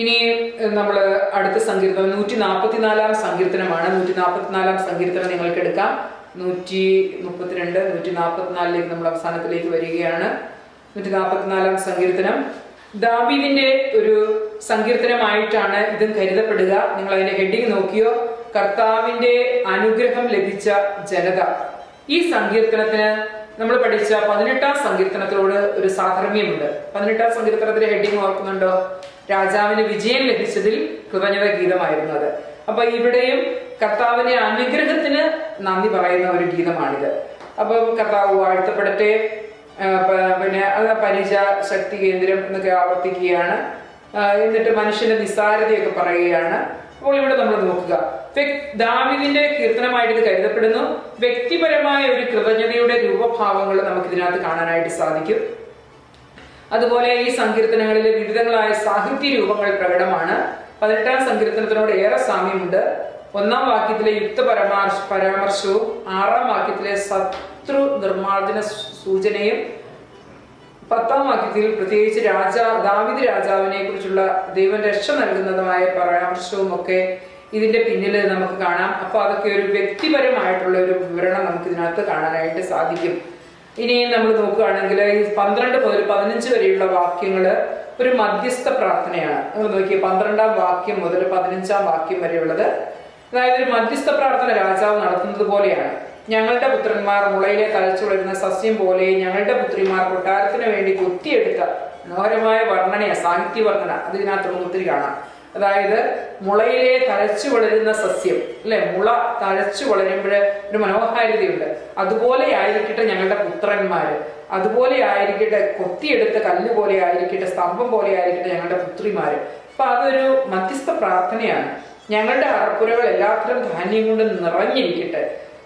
ഇനി നമ്മൾ അടുത്ത സങ്കീർത്തനം 144 സങ്കീർത്തനമാണ്. 144 സങ്കീർത്തനം നിങ്ങൾക്ക് എടുക്കാം. 132, 144 നമ്മൾ അവസാനത്തിലേക്ക് വരികയാണ്. 144 സങ്കീർത്തനം ദാവീദിന്റെ ഒരു സങ്കീർത്തനമായിട്ടാണ് ഇതും കരുതപ്പെടുക. നിങ്ങൾ അതിന്റെ ഹെഡിങ് നോക്കിയോ? കർത്താവിന്റെ അനുഗ്രഹം ലഭിച്ച ജനത. ഈ സങ്കീർത്തനത്തിന് നമ്മൾ പഠിച്ച 18 സങ്കീർത്തനത്തിനോട് ഒരു സാധർമ്യമുണ്ട്. 18 സങ്കീർത്തനത്തിന്റെ ഹെഡിങ് ഓർക്കുന്നുണ്ടോ? രാജാവിന് വിജയം ലഭിച്ചതിൽ കൃതജ്ഞത ഗീതമായിരുന്നു അത്. അപ്പൊ ഇവിടെയും കർത്താവിന്റെ അനുഗ്രഹത്തിന് നന്ദി പറയുന്ന ഒരു ഗീതമാണിത്. അപ്പൊ കർത്താവ് വാഴ്ത്തപ്പെടട്ടെ, പിന്നെ അത് പരിച ശക്തി കേന്ദ്രം എന്നൊക്കെ ആവർത്തിക്കുകയാണ്. എന്നിട്ട് മനുഷ്യന്റെ നിസ്സാരതയൊക്കെ പറയുകയാണ്. അപ്പോൾ ഇവിടെ നമ്മൾ നോക്കുക, ദാവീദിന്റെ കീർത്തനമായിട്ട് ഇത് കരുതപ്പെടുന്നു. വ്യക്തിപരമായ ഒരു കൃതജ്ഞതയുടെ രൂപഭാവങ്ങൾ നമുക്ക് ഇതിനകത്ത് കാണാനായിട്ട് സാധിക്കും. അതുപോലെ ഈ സങ്കീർത്തനങ്ങളിലെ വിവിധങ്ങളായ സാഹിത്യ രൂപങ്ങൾ പ്രകടമാണ്. 18 സങ്കീർത്തനത്തിനോട് ഏറെ സാമ്യമുണ്ട്. 1-ാം വാക്യത്തിലെ യുക്ത പരാമർശവും 6-ാം വാക്യത്തിലെ ശത്രു നിർമ്മാർജ്ജന സൂചനയും 10-ാം വാക്യത്തിൽ പ്രത്യേകിച്ച് ദാവീദ് രാജാവിനെ കുറിച്ചുള്ള ദൈവം രക്ഷ നൽകുന്നതുമായ പരാമർശവും ഒക്കെ ഇതിന്റെ പിന്നിൽ നമുക്ക് കാണാം. അപ്പൊ അതൊക്കെ ഒരു വ്യക്തിപരമായിട്ടുള്ള ഒരു വിവരണം നമുക്ക് ഇതിനകത്ത് കാണാനായിട്ട് സാധിക്കും. ഇനി നമ്മൾ നോക്കുകയാണെങ്കിൽ ഈ 12 മുതൽ 15 വരെയുള്ള വാക്യങ്ങള് ഒരു മധ്യസ്ഥ പ്രാർത്ഥനയാണ്. നമ്മൾ നോക്കിയ 12-ാം വാക്യം മുതൽ 15-ാം വാക്യം വരെയുള്ളത്, അതായത് ഒരു മധ്യസ്ഥ പ്രാർത്ഥന രാജാവ് നടത്തുന്നത് പോലെയാണ്. ഞങ്ങളുടെ പുത്രന്മാർ മുളയിലെ തഴച്ചു വളരുന്ന സസ്യം പോലെ, ഞങ്ങളുടെ പുത്രിമാർ കൊട്ടാരത്തിന് വേണ്ടി കൊത്തിയെടുത്ത മനോഹരമായ വർണ്ണനയ സാഹിത്യ വർണ്ണന അത് ഇതിനകത്ത് നമുക്ക് ഒത്തിരി കാണാം. അതായത് മുളയിലെ തഴച്ചു വളരുന്ന സസ്യം അല്ലെ, മുള തഴച്ചു വളരുമ്പോൾ ഒരു മനോഹാരിതയുണ്ട്. അതുപോലെ ആയിരിക്കട്ടെ ഞങ്ങളുടെ പുത്രന്മാര്, അതുപോലെ ആയിരിക്കട്ടെ കൊത്തിയെടുത്ത കല്ല് പോലെ ആയിരിക്കട്ടെ, സ്തംഭം പോലെ ആയിരിക്കട്ടെ ഞങ്ങളുടെ പുത്രിമാര്. അപ്പൊ അതൊരു മധ്യസ്ഥ പ്രാർത്ഥനയാണ്. ഞങ്ങളുടെ അറപ്പുരകൾ എല്ലാത്തരം ധാന്യം കൊണ്ട് നിറഞ്ഞിരിക്കട്ടെ,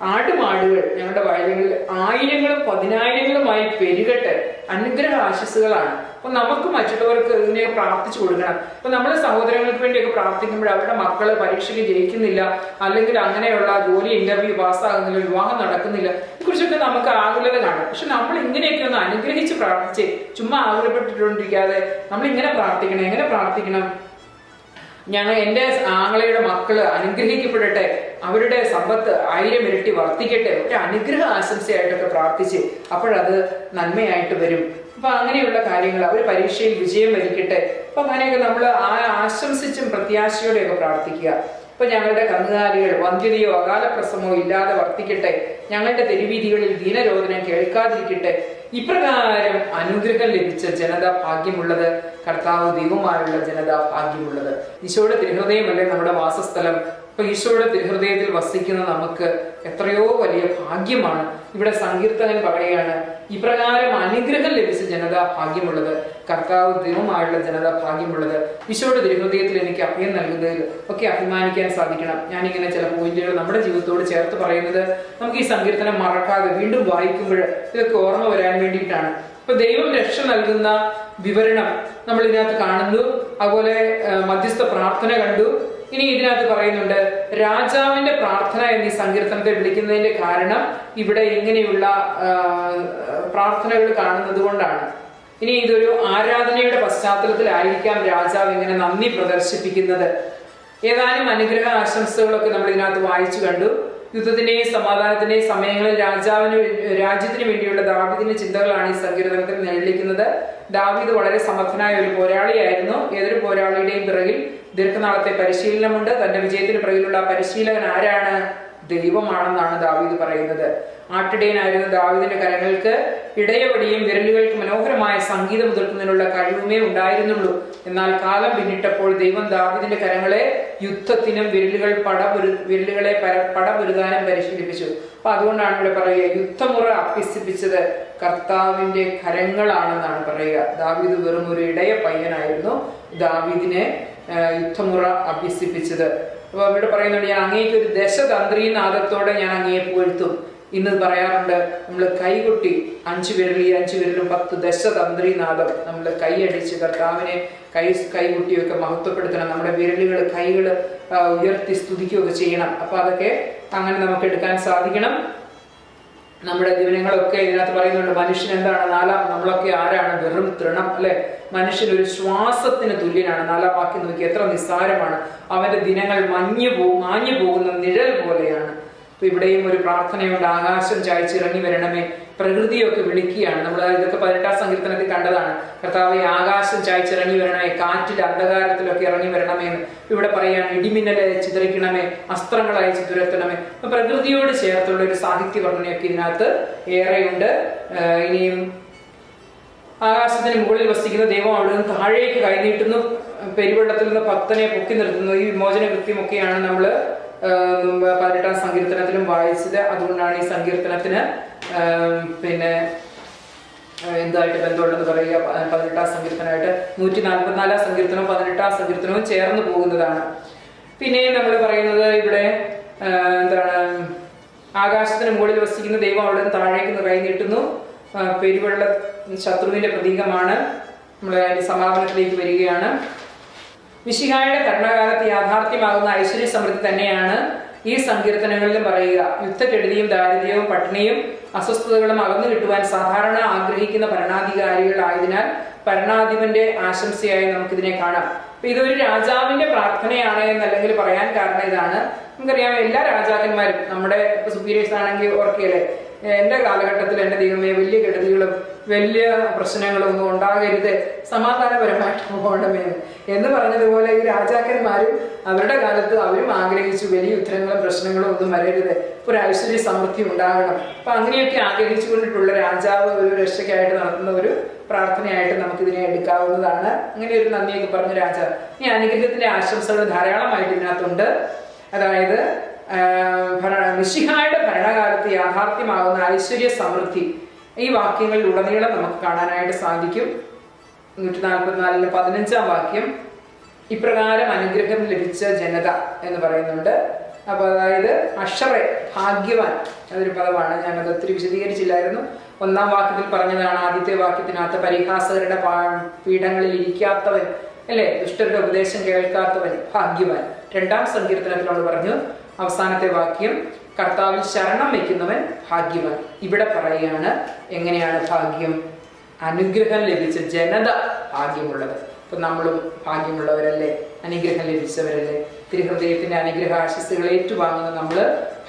ആടുമാടുകൾ ഞങ്ങളുടെ വയലുകളിൽ 1000-ങ്ങളും 10,000-ങ്ങളുമായി പെരുകട്ടെ. അനുഗ്രഹ ആശസ്സുകളാണ്. അപ്പൊ നമുക്ക് മറ്റുള്ളവർക്ക് ഇതിനെയൊക്കെ പ്രാർത്ഥിച്ചു കൊടുക്കണം. അപ്പൊ നമ്മുടെ സഹോദരങ്ങൾക്ക് വേണ്ടിയൊക്കെ പ്രാർത്ഥിക്കുമ്പോൾ അവരുടെ മക്കള് പരീക്ഷയ്ക്ക് ജയിക്കുന്നില്ല, അല്ലെങ്കിൽ അങ്ങനെയുള്ള ജോലി ഇന്റർവ്യൂ പാസ്സാകുന്നില്ല, വിവാഹം നടക്കുന്നില്ല, ഇതിനെക്കുറിച്ചൊക്കെ നമുക്ക് ആകുലത കാണും. പക്ഷെ നമ്മൾ ഇങ്ങനെയൊക്കെ ഒന്ന് അനുഗ്രഹിച്ച് പ്രാർത്ഥിച്ച് ചുമ്മാ ആകുലപ്പെട്ടിട്ടുണ്ടിരിക്കാതെ നമ്മൾ ഇങ്ങനെ പ്രാർത്ഥിക്കണം. എങ്ങനെ പ്രാർത്ഥിക്കണം? എന്റെ ആങ്ങളയുടെ മക്കള് അനുഗ്രഹിക്കപ്പെടട്ടെ, അവരുടെ സമ്പത്ത് 1000 ഇരട്ടി വർദ്ധിക്കട്ടെ, ഒരു അനുഗ്രഹ ആശംസയായിട്ടൊക്കെ പ്രാർത്ഥിച്ച് അപ്പോഴത് നന്മയായിട്ട് വരും. അപ്പൊ അങ്ങനെയുള്ള കാര്യങ്ങൾ, അവർ പരീക്ഷയിൽ വിജയം വരിക്കട്ടെ. അപ്പൊ അങ്ങനെയൊക്കെ നമ്മൾ ആശംസിച്ചും പ്രത്യാശയോടെയൊക്കെ പ്രാർത്ഥിക്കുക. ഇപ്പൊ ഞങ്ങളുടെ കന്നുകാലികൾ വന്ധ്യതയോ അകാലപ്രസവമോ ഇല്ലാതെ വർദ്ധിക്കട്ടെ, ഞങ്ങളുടെ തെരുവീതികളിൽ ദീനരോധനം കേൾക്കാതിരിക്കട്ടെ. ഇപ്രകാരം അനുഗ്രഹം ലഭിച്ച ജനത ഭാഗ്യമുള്ളത്, കർത്താവ് ദൈവമായുള്ള ജനത ഭാഗ്യമുള്ളത്. ഈശോയുടെ തിരുഹൃദയമല്ലേ നമ്മുടെ വാസസ്ഥലം. അപ്പൊ ഈശോയുടെ തിരുഹൃദയത്തിൽ വസിക്കുന്ന നമുക്ക് എത്രയോ വലിയ ഭാഗ്യമാണ്. ഇവിടെ സങ്കീർത്തകൻ പറയുകയാണ്, ഇപ്രകാരം അനുഗ്രഹം ലഭിച്ച ജനത ഭാഗ്യമുള്ളത്, കർത്താവ് ദൈവമായുള്ള ജനത ഭാഗ്യമുള്ളത്. ഈശോയുടെ തിരുഹൃദയത്തിൽ എനിക്ക് അഭയം നൽകുന്നതിൽ ഒക്കെ അഭിമാനിക്കാൻ സാധിക്കണം. ഞാനിങ്ങനെ ചില പോയിന്റുകൾ നമ്മുടെ ജീവിതത്തോട് ചേർത്ത് പറയുന്നത് നമുക്ക് ഈ സങ്കീർത്തനം മറക്കാതെ വീണ്ടും വായിക്കുമ്പോൾ ഇതൊക്കെ ഓർമ്മ വരാൻ വേണ്ടിയിട്ടാണ്. അപ്പൊ ദൈവം രക്ഷ നൽകുന്ന വിവരണം നമ്മൾ ഇതിനകത്ത് കാണുന്നു. അതുപോലെ മധ്യസ്ഥ പ്രാർത്ഥന കണ്ടു. ഇനി ഇതിനകത്ത് പറയുന്നുണ്ട് രാജാവിന്റെ പ്രാർത്ഥന എന്നീ സങ്കീർത്തനത്തെ വിളിക്കുന്നതിന്റെ കാരണം ഇവിടെ ഇങ്ങനെയുള്ള പ്രാർത്ഥനകൾ കാണുന്നത് കൊണ്ടാണ്. ഇനി ഇതൊരു ആരാധനയുടെ പശ്ചാത്തലത്തിലായിരിക്കാം രാജാവ് ഇങ്ങനെ നന്ദി പ്രദർശിപ്പിക്കുന്നത്. ഏതാനും അനുഗ്രഹ ആശംസകളൊക്കെ നമ്മൾ ഇതിനകത്ത് വായിച്ചു കണ്ടു. യുദ്ധത്തിന്റെയും സമാധാനത്തിന്റെയും സമയങ്ങളിൽ രാജ്യത്തിന് വേണ്ടിയുള്ള ദാവീദിന്റെ ചിന്തകളാണ് ഈ സങ്കീർത്തനത്തിൽ നിഴലിക്കുന്നത്. ദാവീദ് വളരെ സമർത്ഥനായ ഒരു പോരാളിയായിരുന്നു. ഏതൊരു പോരാളിയുടെയും പിറകിൽ ദീർഘനാളത്തെ പരിശീലനമുണ്ട്. തന്റെ വിജയത്തിന് പിറകിലുള്ള പരിശീലകൻ ആരാണ്? ദൈവമാണെന്നാണ് ദാവീദ് പറയുന്നത്. ആട്ടിടയനായിരുന്ന ദാവീദിന്റെ കരങ്ങൾക്ക് ഇടയവടിയും വിരലുകൾക്ക് മനോഹരമായ സംഗീതം ഉതിർക്കുന്നതിനുള്ള കഴിവുമേ ഉണ്ടായിരുന്നുള്ളൂ. എന്നാൽ കാലം പിന്നിട്ടപ്പോൾ ദൈവം ദാവീദിന്റെ കരങ്ങളെ യുദ്ധത്തിനും വിരലുകളെ പടപൊരുതാനും പരിശീലിപ്പിച്ചു. അപ്പൊ അതുകൊണ്ടാണ് ഇവിടെ പറയുക, യുദ്ധമുറ അഭ്യസിപ്പിച്ചത് കർത്താവിന്റെ കരങ്ങളാണെന്നാണ് പറയുക. ദാവീദ് വെറും ഒരു ഇടയ പയ്യനായിരുന്നു, ദാവീദിനെ യുദ്ധമുറ അഭ്യസിപ്പിച്ചത്. അപ്പൊ ഇവിടെ പറയുന്നുണ്ട്, ഞാൻ അങ്ങേക്ക് ഒരു ദശതന്ത്രീനാദത്തോടെ ഞാൻ അങ്ങയെ പുകഴ്ത്തും. ഇന്ന് പറയാറുണ്ട്, നമ്മൾ കൈകൊട്ടി 5 വിരൽ, ഈ 5 വിരലും 10 ദശതന്ത്രീനാദം നമ്മൾ കൈയടിച്ച് കർത്താവിനെ കൈകൊട്ടിയൊക്കെ മഹത്വപ്പെടുത്തണം. നമ്മുടെ വിരലുകൾ കൈകൾ ഉയർത്തി സ്തുതിക്കുകയൊക്കെ ചെയ്യണം. അപ്പൊ അതൊക്കെ അങ്ങനെ നമുക്ക് എടുക്കാൻ സാധിക്കണം. നമ്മുടെ ദിവനങ്ങളൊക്കെ ഇതിനകത്ത് പറയുന്നുണ്ട്. മനുഷ്യൻ എന്താണ്? നമ്മളൊക്കെ ആരാണ്? വെറും തൃണം, അല്ലെ? മനുഷ്യൻ ഒരു ശ്വാസത്തിന് തുല്യനാണ്. 4-ാം വാക്യം നോക്കി, എത്ര നിസ്സാരമാണ്. അവന്റെ ദിനങ്ങൾ മാഞ്ഞു പോകുന്ന നിഴൽ പോലെയാണ്. അപ്പൊ ഇവിടെയും ഒരു പ്രാർത്ഥനയുണ്ട്. ആകാശം ചായച്ചിറങ്ങി വരണമേ. പ്രകൃതിയൊക്കെ വിളിക്കുകയാണ്. നമ്മൾ ഇതൊക്കെ 18-ാം സങ്കീർത്തനത്തിൽ കണ്ടതാണ്. കർത്താവേ, ആകാശം ചായച്ചിറങ്ങി വരണമേ, കാറ്റിൽ അന്ധകാരത്തിലൊക്കെ ഇറങ്ങി വരണമേ എന്ന് ഇവിടെ പറയാണ്. ഇടിമിന്നലെ ചിതറിക്കണമേ, അസ്ത്രങ്ങൾ അയച്ച് തുരത്തണമേ. അപ്പൊ പ്രകൃതിയോട് ചേർത്തുള്ള ഒരു സാഹിത്യ വർണ്ണനയൊക്കെ ഇതിനകത്ത് ഏറെയുണ്ട്. ഇനിയും ആകാശത്തിന് മുകളിൽ വസിക്കുന്ന ദൈവം അവിടെ നിന്ന് താഴേക്ക് കൈനീട്ടുന്നു, പെരുവെള്ളത്തിൽ നിന്ന് ഭക്തനെ പൊക്കി നിർത്തുന്നു. ഈ വിമോചന കൃത്യമൊക്കെയാണ് നമ്മൾ 18-ാം സങ്കീർത്തനത്തിലും വായിച്ചത്. അതുകൊണ്ടാണ് ഈ സങ്കീർത്തനത്തിന് പിന്നെ എന്തായിട്ട് ബന്ധമുണ്ടെന്ന് പറയുക. 18-ാം സങ്കീർത്തനമായിട്ട് 144-ാം സങ്കീർത്തനവും 18-ാം സങ്കീർത്തനവും ചേർന്ന് പോകുന്നതാണ്. പിന്നെയും നമ്മൾ പറയുന്നത് ഇവിടെ എന്താണ്? ആകാശത്തിന് മുകളിൽ വസിക്കുന്ന ദൈവം അവിടെ നിന്ന് താഴേക്ക് കൈ നീട്ടുന്നു. പെരുവെള്ള ശത്രുവിന്റെ പ്രതീകമാണ്. നമ്മൾ അതിന്റെ സമാപനത്തിലേക്ക് വരികയാണ്. മിശിഹായുടെ ഭരണകാലത്ത് യാഥാർത്ഥ്യമാകുന്ന ഐശ്വര്യ സമൃദ്ധി തന്നെയാണ് ഈ സങ്കീർത്തനങ്ങളിലും പറയുക. യുദ്ധക്കെടുതിയും ദാരിദ്ര്യവും പട്ടിണിയും അസ്വസ്ഥതകളും അകന്നു കിട്ടുവാൻ സാധാരണ ആഗ്രഹിക്കുന്ന ഭരണാധികാരികളായതിനാൽ ഭരണാധിപന്റെ ആശംസയായി നമുക്കിതിനെ കാണാം. അപ്പൊ ഇതൊരു രാജാവിന്റെ പ്രാർത്ഥനയാണ് എന്നല്ലെങ്കിൽ പറയാൻ കാരണം ഇതാണ്. നമുക്കറിയാം, എല്ലാ രാജാക്കന്മാരും നമ്മുടെ ഇപ്പൊ സുപ്പീരിയേഴ്സ് ആണെങ്കിൽ ഓർക്കുകയല്ലേ, എന്റെ കാലഘട്ടത്തിൽ എന്റെ ദൈവമേ വലിയ കെടുതികളും വലിയ പ്രശ്നങ്ങളും ഒന്നും ഉണ്ടാകരുത്, സമാധാനപരമായിട്ട് പോകണമേ എന്ന് പറഞ്ഞതുപോലെ ഈ രാജാക്കന്മാരും അവരുടെ കാലത്ത് അവരും ആഗ്രഹിച്ചു വലിയ യുദ്ധങ്ങളും പ്രശ്നങ്ങളും ഒന്നും വരരുത്, ഒരു ഐശ്വര്യ സമൃദ്ധി ഉണ്ടാകണം. അപ്പൊ അങ്ങനെയൊക്കെ ആഗ്രഹിച്ചു കൊണ്ടിട്ടുള്ള രാജാവ് ഒരു രക്ഷയ്ക്കായിട്ട് നടത്തുന്ന ഒരു പ്രാർത്ഥനയായിട്ട് നമുക്കിതിനെ എടുക്കാവുന്നതാണ്. അങ്ങനെ ഒരു നന്ദിയൊക്കെ പറഞ്ഞ രാജാവ്. ഈ അനുഗ്രഹത്തിന്റെ ആശംസകൾ ധാരാളമായിട്ട് ഇതിനകത്തുണ്ട്. അതായത് മിശിഹായുടെ ഭരണകാലത്ത് യാഥാർത്ഥ്യമാകുന്ന ഐശ്വര്യ സമൃദ്ധി ഈ വാക്യങ്ങളിൽ ഉടനീളം നമുക്ക് കാണാനായിട്ട് സാധിക്കും. 144 15-ാം വാക്യം ഇപ്രകാരം അനുഗ്രഹം ലഭിച്ച ജനത എന്ന് പറയുന്നുണ്ട്. അപ്പൊ അതായത് അക്ഷറെ, ഭാഗ്യവാൻ, അതൊരു പദമാണ്. ഞാനത് ഒത്തിരി വിശദീകരിച്ചില്ലായിരുന്നു. 1-ാം വാക്യത്തിൽ പറഞ്ഞതാണ്. ആദ്യത്തെ വാക്യത്തിനകത്ത് പരിഹാസകരുടെ പീഠങ്ങളിൽ ഇരിക്കാത്തവൻ, അല്ലെ, ദുഷ്ടരുടെ ഉപദേശം കേൾക്കാത്തവൻ ഭാഗ്യവാൻ. 2-ാം സങ്കീർത്തനത്തിൽ നമ്മൾ പറഞ്ഞു, അവസാനത്തെ വാക്യം കർത്താവിൽ ശരണം വയ്ക്കുന്നവൻ ഭാഗ്യവാൻ. ഇവിടെ പറയുകയാണ് എങ്ങനെയാണ് ഭാഗ്യം? അനുഗ്രഹം ലഭിച്ച ജനത ഭാഗ്യമുള്ളത്. അപ്പൊ നമ്മളും ഭാഗ്യമുള്ളവരല്ലേ, അനുഗ്രഹം ലഭിച്ചവരല്ലേ? തിരുഹൃദയത്തിന്റെ അനുഗ്രഹ ആശസ്സുകൾ ഏറ്റുവാങ്ങുന്ന നമ്മൾ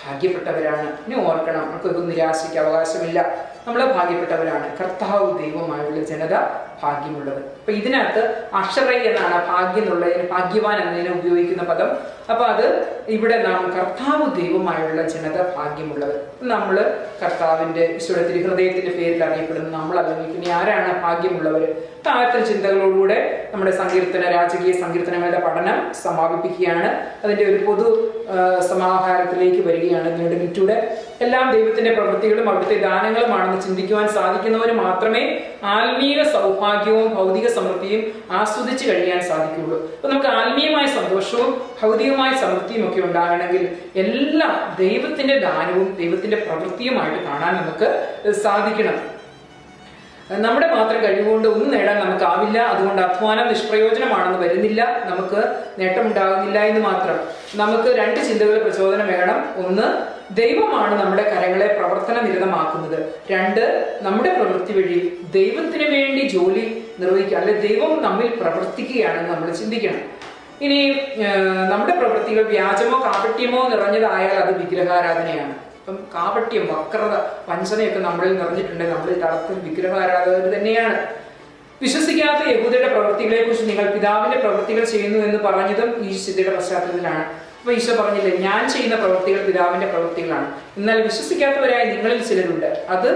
ഭാഗ്യപ്പെട്ടവരാണ്. ഇനി ഓർക്കണം, നമുക്കൊന്നും നിരാശയ്ക്ക് അവകാശമില്ല. നമ്മൾ ഭാഗ്യപ്പെട്ടവരാണ്. കർത്താവ് ദൈവമായുള്ള ജനത ഭാഗ്യമുള്ളത്. അപ്പൊ ഇതിനകത്ത് അക്ഷറൈ എന്നാണ് ഭാഗ്യം എന്നുള്ളതിന്, ഭാഗ്യവാൻ എന്നതിനെ ഉപയോഗിക്കുന്ന പദം. അപ്പൊ അത് ഇവിടെ നാം കർത്താവ് ദൈവമായുള്ള ജനത ഭാഗ്യമുള്ളത്. നമ്മൾ കർത്താവിന്റെ ഈശോയുടെ തിരുഹൃദയത്തിന്റെ പേരിൽ അറിയപ്പെടുന്ന നമ്മൾ, അല്ലെങ്കിൽ ഇനി ആരാണ് ഭാഗ്യമുള്ളവർ? താഴത്തെ ചിന്തകളോടുകൂടെ നമ്മുടെ രാജകീയ സങ്കീർത്തനങ്ങളുടെ പഠനം സമാപിപ്പിക്കുകയാണ്. അതിന്റെ ഒരു പൊതു സമാഹാരത്തിലേക്ക് വരികയാണ്. നെടുമിറ്റൂടെ എല്ലാം ദൈവത്തിന്റെ പ്രവൃത്തികളും അവിടുത്തെ ദാനങ്ങളുമാണെന്ന് ചിന്തിക്കുവാൻ സാധിക്കുന്നവന് മാത്രമേ ആത്മീയ സൗഭാഗ്യവും ഭൗതിക സമൃദ്ധിയും ആസ്വദിച്ച് കഴിയാൻ സാധിക്കുകയുള്ളൂ. അപ്പൊ നമുക്ക് ആത്മീയമായ സന്തോഷവും ഭൗതികമായ സമൃദ്ധിയും ഒക്കെ ഉണ്ടാകണമെങ്കിൽ എല്ലാം ദൈവത്തിന്റെ ദാനവും ദൈവത്തിന്റെ പ്രവൃത്തിയുമായിട്ട് കാണാൻ നമുക്ക് സാധിക്കണം. നമ്മുടെ മാത്രം കഴിവുകൊണ്ട് ഒന്നും നേടാൻ നമുക്കാവില്ല. അതുകൊണ്ട് അധ്വാനം നിഷ്പ്രയോജനമാണെന്ന് വരുന്നില്ല, നമുക്ക് നേട്ടമുണ്ടാകുന്നില്ല എന്ന് മാത്രം. നമുക്ക് 2 ചിന്തകൾ പ്രചോദനം വേണം. ഒന്ന്, ദൈവമാണ് നമ്മുടെ കരങ്ങളെ പ്രവർത്തന നിരതമാക്കുന്നത്. 2, നമ്മുടെ പ്രവൃത്തി വഴി ദൈവത്തിന് വേണ്ടി ജോലി നിർവഹിക്കുക, അല്ലെ ദൈവം നമ്മിൽ പ്രവർത്തിക്കുകയാണെന്ന് നമ്മൾ ചിന്തിക്കണം. ഇനി നമ്മുടെ പ്രവൃത്തികൾ വ്യാജമോ കാപട്യമോ നിറഞ്ഞതായാൽ അത് വിഗ്രഹാരാധനയാണ്. ഇപ്പം കാപട്യം, വക്രത, വഞ്ചനയൊക്കെ നമ്മളിൽ നിറഞ്ഞിട്ടുണ്ടെങ്കിൽ നമ്മൾ യഥാർത്ഥത്തിൽ വിഗ്രഹാരാധകർ തന്നെയാണ്. വിശ്വസിക്കാത്ത യഹൂദരുടെ പ്രവൃത്തികളെ കുറിച്ച് നിങ്ങൾ പിതാവിന്റെ പ്രവൃത്തികൾ ചെയ്യുന്നു എന്ന് പറഞ്ഞതും ഈ ചിന്തയുടെ പശ്ചാത്തലത്തിലാണ്. അപ്പൊ ഈശോ പറഞ്ഞില്ലേ, ഞാൻ ചെയ്യുന്ന പ്രവൃത്തികൾ പിതാവിന്റെ പ്രവൃത്തികളാണ്. എന്നാൽ വിശ്വസിക്കാത്തവരായ നിങ്ങളിൽ ചിലരുണ്ട്, അത്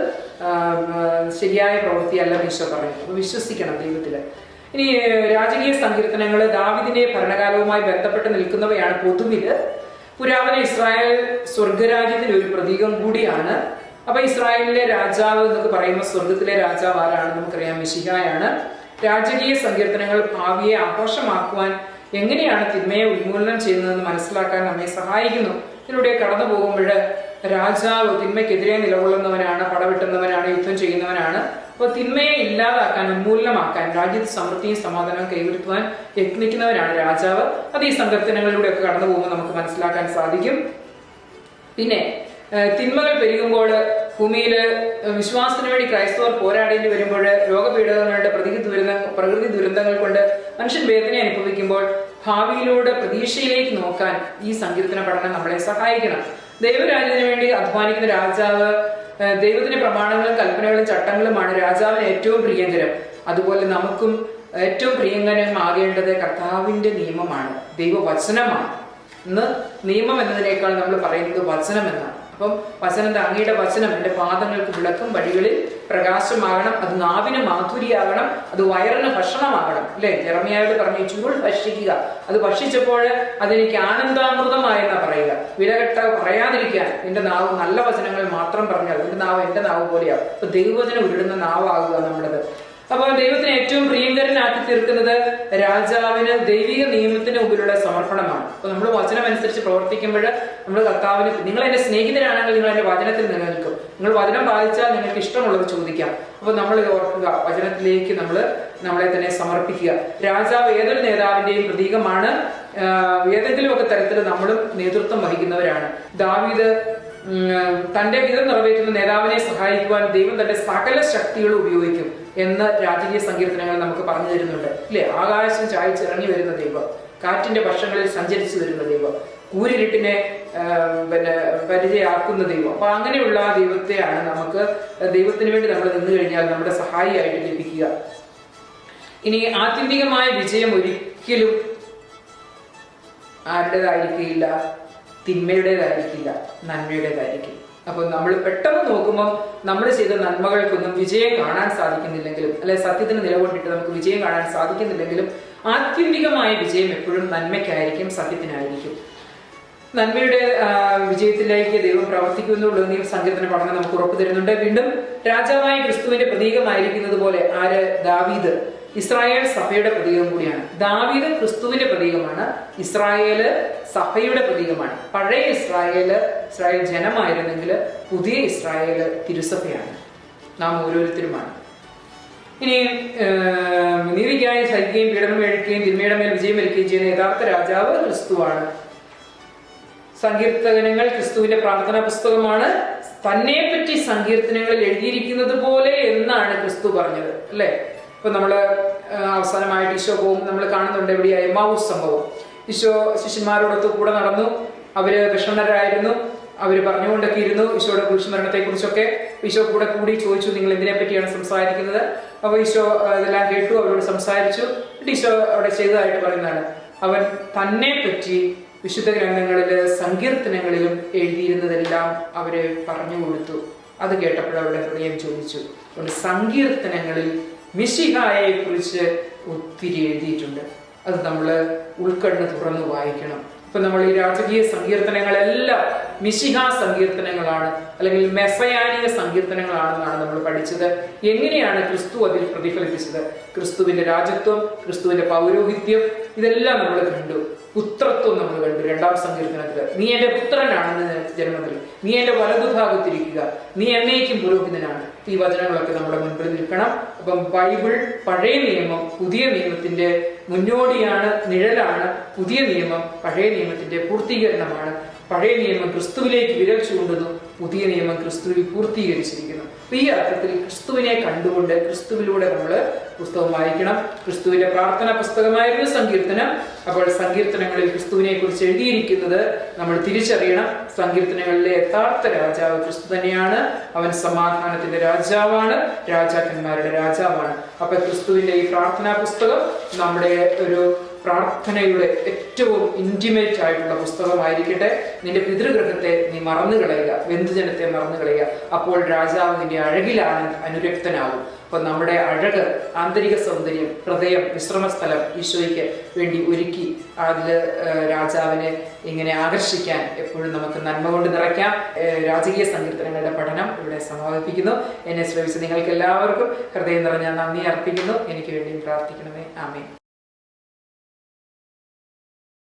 ശരിയായ പ്രവൃത്തിയല്ല ഈശോ പറഞ്ഞു. അപ്പൊ വിശ്വസിക്കണം ദൈവത്തില്. ഇനി രാജകീയ സങ്കീർത്തനങ്ങൾ ദാവീദിന്റെ ഭരണകാലവുമായി ബന്ധപ്പെട്ട് നിൽക്കുന്നവയാണ്. പൊതുവില് പുരാതന ഇസ്രായേൽ സ്വർഗരാജ്യത്തിന്റെ ഒരു പ്രതീകം കൂടിയാണ്. അപ്പൊ ഇസ്രായേലിലെ രാജാവ് എന്നൊക്കെ പറയുമ്പോൾ സ്വർഗത്തിലെ രാജാവ് ആരാണ്? നമുക്കറിയാം, മിശിഹായാണ്. രാജകീയ സങ്കീർത്തനങ്ങൾ ഭാവിയെ ആഘോഷമാക്കുവാൻ, എങ്ങനെയാണ് തിന്മയെ ഉന്മൂലനം ചെയ്യുന്നതെന്ന് മനസ്സിലാക്കാൻ നമ്മെ സഹായിക്കുന്നു. ഇതിലൂടെ കടന്നു പോകുമ്പോൾ രാജാവ് തിന്മയ്ക്കെതിരെ നിലകൊള്ളുന്നവനാണ്, പടവെട്ടുന്നവനാണ്, യുദ്ധം ചെയ്യുന്നവനാണ്. അപ്പോൾ തിന്മയെ ഇല്ലാതാക്കാൻ, ഉന്മൂലനമാക്കാൻ, രാജ്യത്ത് സമൃദ്ധിയും സമാധാനവും കൈവരുത്തുവാൻ യത്നിക്കുന്നവരാണ് രാജാവ്. അത് ഈ സങ്കീർത്തനങ്ങളിലൂടെയൊക്കെ കടന്നു പോകുമ്പോൾ നമുക്ക് മനസ്സിലാക്കാൻ സാധിക്കും. പിന്നെ തിന്മകൾ പെരുകുമ്പോൾ ഭൂമിയിൽ വിശ്വാസത്തിന് വേണ്ടി ക്രൈസ്തവർ പോരാടേണ്ടി വരുമ്പോൾ രോഗപീഠങ്ങളുടെ പ്രകൃതി ദുരന്തങ്ങൾ കൊണ്ട് മനുഷ്യൻ വേദന അനുഭവിക്കുമ്പോൾ ഭാവിയിലൂടെ പ്രതീക്ഷയിലേക്ക് നോക്കാൻ ഈ സങ്കീർത്തന പഠനം നമ്മളെ സഹായിക്കണം. ദൈവരാജ്യത്തിന് വേണ്ടി അധ്വാനിക്കുന്ന രാജാവ് ദൈവത്തിന്റെ പ്രമാണങ്ങളും കൽപ്പനകളും ചട്ടങ്ങളുമാണ് രാജാവിന് ഏറ്റവും പ്രിയങ്കരം. അതുപോലെ നമുക്കും ഏറ്റവും പ്രിയങ്കരമാകേണ്ടത് കർത്താവിന്റെ നിയമമാണ്, ദൈവവചനമാണ്. ഇന്ന് നിയമം എന്നതിനേക്കാൾ നമ്മൾ പറയുന്നത് വചനം എന്നാണ്. അപ്പം വചനം, അങ്ങയുടെ വചനം എൻ്റെ പാദങ്ങൾക്ക് വിളക്കും വഴികളിൽ പ്രകാശമാകണം, അത് നാവിന് മാധുരിയാകണം, അത് വയറിന് ഭക്ഷണമാകണം. അല്ലെ, ജെറമ്യായോട് പറഞ്ഞു ചുരുൾ ഭക്ഷിക്കുക. അത് ഭക്ഷിച്ചപ്പോൾ അതെനിക്ക് ആനന്ദാമൃതമായെന്നാ പറയുക. വിലകെട്ട പറയാതിരിക്കാൻ നിന്റെ നാവ് നല്ല വചനങ്ങൾ മാത്രം പറഞ്ഞാൽ നിന്റെ നാവ് എൻ്റെ നാവ് പോലെയാവും. അപ്പൊ ദൈവവചനം ഉരുടുന്ന നാവാകുക നമ്മുടേത്. അപ്പോൾ ദൈവത്തിന് ഏറ്റവും പ്രിയങ്കരനാക്കി തീർക്കുന്നത് രാജാവിന് ദൈവിക നിയമത്തിന് മുമ്പിലുള്ള സമർപ്പണമാണ്. അപ്പൊ നമ്മൾ വചനം അനുസരിച്ച് പ്രവർത്തിക്കുമ്പോൾ നമ്മൾ കർത്താവിന്, നിങ്ങൾ എന്റെ സ്നേഹിതരാണെങ്കിൽ നിങ്ങൾ എന്റെ വചനത്തിൽ നിലനിൽക്കും, നിങ്ങൾ വചനം പാലിച്ചാൽ നിങ്ങൾക്ക് ഇഷ്ടമുള്ളത് ചോദിക്കാം. അപ്പൊ നമ്മൾ ഇത് ഓർക്കുക, വചനത്തിലേക്ക് നമ്മളെ തന്നെ സമർപ്പിക്കുക. രാജാവ് ഏതൊരു നേതാവിന്റെയും പ്രതീകമാണ്. ഏതെങ്കിലുമൊക്കെ തരത്തിൽ നമ്മളും നേതൃത്വം വഹിക്കുന്നവരാണ്. ദാവീദ് തന്റെ വിധം നിറവേറ്റുന്ന നേതാവിനെ സഹായിക്കുവാൻ ദൈവം തന്റെ സകല ശക്തികളും ഉപയോഗിക്കും എന്ന് രാജകീയ സങ്കീർത്തനങ്ങൾ നമുക്ക് പറഞ്ഞു തരുന്നുണ്ട്. ഇല്ലേ, ആകാശം ചായച്ചിറങ്ങി വരുന്ന ദൈവം, കാറ്റിന്റെ വർഷങ്ങളിൽ സഞ്ചരിച്ചു വരുന്ന ദൈവം, കൂരിരുട്ടിനെ പരിചയാക്കുന്ന ദൈവം. അപ്പൊ അങ്ങനെയുള്ള ദൈവത്തെയാണ് നമുക്ക്, ദൈവത്തിന് വേണ്ടി നമ്മൾ നിന്നു കഴിഞ്ഞാൽ നമ്മുടെ സഹായിയായിട്ട് ലഭിക്കുക. ഇനി ആത്യന്തികമായ വിജയം ഒരിക്കലും ആരുടേതായിരിക്കില്ല, തിന്മയുടേതായിരിക്കില്ല, നന്മയുടേതായിരിക്കും. അപ്പൊ നമ്മൾ പെട്ടെന്ന് നോക്കുമ്പോൾ നമ്മൾ ചെയ്ത നന്മകൾക്കൊന്നും വിജയം കാണാൻ സാധിക്കുന്നില്ലെങ്കിലും, അല്ലെ സത്യത്തിന് നിലകൊണ്ടിട്ട് നമുക്ക് വിജയം കാണാൻ സാധിക്കുന്നില്ലെങ്കിലും, ആത്യന്തികമായ വിജയം എപ്പോഴും നന്മയ്ക്കായിരിക്കും, സത്യത്തിനായിരിക്കും. നന്മയുടെ വിജയത്തിലേക്ക് ദൈവം പ്രവർത്തിക്കുന്നുള്ളൂ ഈ സങ്കീർത്തന പഠനം നമുക്ക് ഉറപ്പു തരുന്നുണ്ട്. വീണ്ടും രാജാവായ ക്രിസ്തുവിന്റെ പ്രതീകമായിരിക്കുന്നത് പോലെ ആര്? ദാവീദ് ഇസ്രായേൽ സഭയുടെ പ്രതീകം കൂടിയാണ്. ദാവീദ് ക്രിസ്തുവിന്റെ പ്രതീകമാണ്, ഇസ്രായേല് സഭയുടെ പ്രതീകമാണ്. പഴയ ഇസ്രായേൽ ജനമായിരുന്നെങ്കിൽ പുതിയ ഇസ്രായേല് തിരുസഭയാണ്, നാം ഓരോരുത്തരുമാണ്. ഇനി നീതിക്കായി സഹിക്കുകയും പീഡനം മേടിക്കുകയും തിന്മയുടെ മേൽ വിജയം വരിക്കുകയും ചെയ്യുന്ന യഥാർത്ഥ രാജാവ് ക്രിസ്തുവാണ്. സങ്കീർത്തനങ്ങൾ ക്രിസ്തുവിന്റെ പ്രാർത്ഥനാ പുസ്തകമാണ്. തന്നെ പറ്റി സങ്കീർത്തനങ്ങളിൽ എഴുതിയിരിക്കുന്നത് പോലെ എന്നാണ് ക്രിസ്തു പറഞ്ഞത്, അല്ലെ? ഇപ്പൊ നമ്മള് അവസാനമായിട്ട് ഈശോ പോകും, നമ്മൾ കാണുന്നുണ്ട് എവിടെയായി എമ്മാവൂസ് സംഭവം. ഈശോ ശിഷ്യന്മാരോടൊത്ത് കൂടെ നടന്നു, അവര് വിഷണ്ണരായിരുന്നു, അവര് പറഞ്ഞുകൊണ്ടൊക്കെ ഇരുന്നു ഈശോയുടെ കുരിശുമരണത്തെ കുറിച്ചൊക്കെ. ഈശോ കൂടെ കൂടി ചോദിച്ചു, നിങ്ങൾ എന്തിനെ പറ്റിയാണ് സംസാരിക്കുന്നത്? അപ്പൊ ഈശോ ഇതെല്ലാം കേട്ടു, അവരോട് സംസാരിച്ചു. ഈശോ അവിടെ ചെയ്തതായിട്ട് പറയുന്നതാണ്, അവൻ തന്നെ പറ്റി വിശുദ്ധ ഗ്രന്ഥങ്ങളില് സങ്കീർത്തനങ്ങളിലും എഴുതിയിരുന്നതെല്ലാം അവര് പറഞ്ഞു കൊടുത്തു. അത് കേട്ടപ്പോൾ അവരുടെ ഹൃദയം ചോദിച്ചു. അതുകൊണ്ട് സങ്കീർത്തനങ്ങളിൽ മിശിഹായെ കുറിച്ച് ഒത്തിരി എഴുതിയിട്ടുണ്ട്. അത് നമ്മൾ ഉൾക്കണ്ണ് തുറന്നു വായിക്കണം. ഇപ്പൊ നമ്മൾ ഈ രാജകീയ സങ്കീർത്തനങ്ങളെല്ലാം മിശിഹാ സങ്കീർത്തനങ്ങളാണ്, അല്ലെങ്കിൽ മെസ്സയാനിക സങ്കീർത്തനങ്ങളാണെന്നാണ് നമ്മൾ പഠിച്ചത്. എങ്ങനെയാണ് ക്രിസ്തു അതിൽ പ്രതിഫലിപ്പിച്ചത്? ക്രിസ്തുവിന്റെ രാജ്യത്വം, ക്രിസ്തുവിന്റെ പൗരോഹിത്യം, ഇതെല്ലാം നമ്മൾ കണ്ടു. പുത്രത്വം നമ്മൾ കണ്ടു 2-ാം സങ്കീർത്തനത്തില്. നീ എന്റെ പുത്രനാണെന്ന് നിനക്ക് ജന്മത്തിൽ, നീ എന്റെ വലതുഭാഗത്തിരിക്കുക, നീ എന്നേക്കും പുരോഹിതനാണ്. ഈ വചനങ്ങളൊക്കെ നമ്മുടെ മുൻപിൽ നിൽക്കണം. അപ്പം ബൈബിൾ പഴയ നിയമം പുതിയ നിയമത്തിന്റെ മുന്നോടിയാണ്, നിഴലാണ്. പുതിയ നിയമം പഴയ നിയമത്തിന്റെ പൂർത്തീകരണമാണ്. പഴയ നിയമം ക്രിസ്തുവിലേക്ക് വിരൽ ചൂണ്ടുന്നു, പുതിയ നിയമം ക്രിസ്തുവിൽ പൂർത്തീകരിച്ചിരിക്കുന്നു. അപ്പൊ ഈ അർത്ഥത്തിൽ ക്രിസ്തുവിനെ കണ്ടുകൊണ്ട് ക്രിസ്തുവിലൂടെ നമ്മൾ പുസ്തകം വായിക്കണം. ക്രിസ്തുവിന്റെ പ്രാർത്ഥനാ പുസ്തകമായിരുന്നു സങ്കീർത്തനം. അപ്പോൾ സങ്കീർത്തനങ്ങളിൽ ക്രിസ്തുവിനെ കുറിച്ച് എഴുതിയിരിക്കുന്നത് നമ്മൾ തിരിച്ചറിയണം. സങ്കീർത്തനങ്ങളിലെ യഥാർത്ഥ രാജാവ് ക്രിസ്തു തന്നെയാണ്. അവൻ സമാധാനത്തിന്റെ രാജാവാണ്, രാജാക്കന്മാരുടെ രാജാവാണ്. അപ്പൊ ക്രിസ്തുവിന്റെ ഈ പ്രാർത്ഥനാ പുസ്തകം നമ്മുടെ ഒരു പ്രാർത്ഥനയുടെ ഏറ്റവും ഇന്റിമേറ്റ് ആയിട്ടുള്ള പുസ്തകമായിരിക്കട്ടെ. നിന്റെ പിതൃഗ്രഹത്തെ നീ മറന്നു കളയുക, ബന്ധുജനത്തെ മറന്നു കളയുക. അപ്പോൾ രാജാവ് നിന്റെ അഴകിലാണ് അനുരക്തനാകും. അപ്പൊ നമ്മുടെ അഴക്, ആന്തരിക സൗന്ദര്യം, ഹൃദയം, വിശ്രമസ്ഥലം ഈശോയ്ക്ക് വേണ്ടി ഒരുക്കി അതില് രാജാവിനെ ഇങ്ങനെ ആകർഷിക്കാൻ എപ്പോഴും നമുക്ക് നന്മ കൊണ്ട് നിറയ്ക്കാം. രാജകീയ സങ്കീർത്തനങ്ങളുടെ പഠനം ഇവിടെ സമാപിപ്പിക്കുന്നു. എന്നെ ശ്രമിച്ച നിങ്ങൾക്ക് എല്ലാവർക്കും ഹൃദയം നിറഞ്ഞ നന്ദി അർപ്പിക്കുന്നു. എനിക്ക് വേണ്ടിയും പ്രാർത്ഥിക്കണമേ. ആമേൻ.